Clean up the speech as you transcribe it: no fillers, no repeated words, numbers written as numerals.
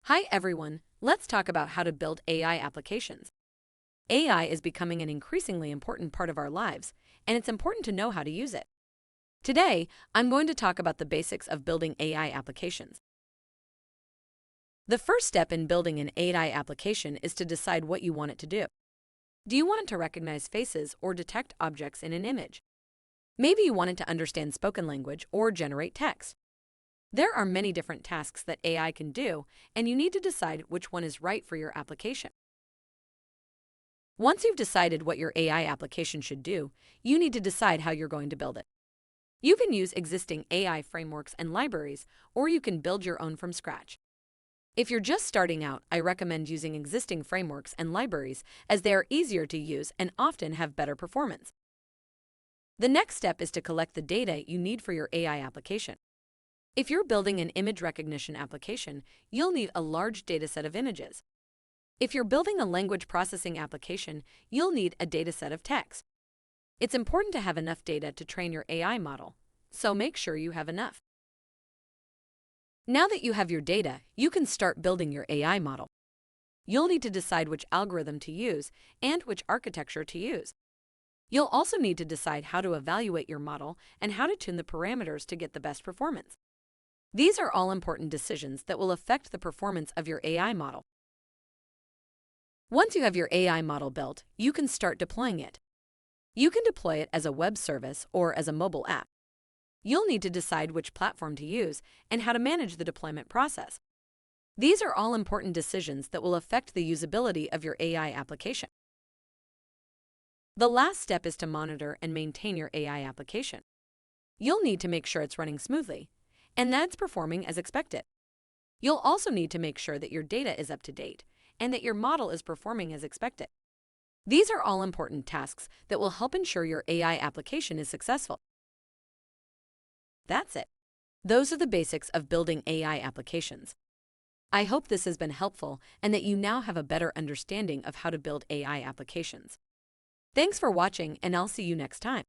Hi everyone, let's talk about how to build AI applications. AI is becoming an increasingly important part of our lives, and it's important to know how to use it. Today, I'm going to talk about the basics of building AI applications. The first step in building an AI application is to decide what you want it to do. Do you want it to recognize faces or detect objects in an image? Maybe you want it to understand spoken language or generate text. There are many different tasks that AI can do, and you need to decide which one is right for your application. Once you've decided what your AI application should do, you need to decide how you're going to build it. You can use existing AI frameworks and libraries, or you can build your own from scratch. If you're just starting out, I recommend using existing frameworks and libraries as they are easier to use and often have better performance. The next step is to collect the data you need for your AI application. If you're building an image recognition application, you'll need a large dataset of images. If you're building a language processing application, you'll need a dataset of text. It's important to have enough data to train your AI model, so make sure you have enough. Now that you have your data, you can start building your AI model. You'll need to decide which algorithm to use and which architecture to use. You'll also need to decide how to evaluate your model and how to tune the parameters to get the best performance. These are all important decisions that will affect the performance of your AI model. Once you have your AI model built, you can start deploying it. You can deploy it as a web service or as a mobile app. You'll need to decide which platform to use and how to manage the deployment process. These are all important decisions that will affect the usability of your AI application. The last step is to monitor and maintain your AI application. You'll need to make sure it's running smoothly and that it's performing as expected. You'll also need to make sure that your data is up to date and that your model is performing as expected. These are all important tasks that will help ensure your AI application is successful. That's it. Those are the basics of building AI applications. I hope this has been helpful and that you now have a better understanding of how to build AI applications. Thanks for watching, and I'll see you next time.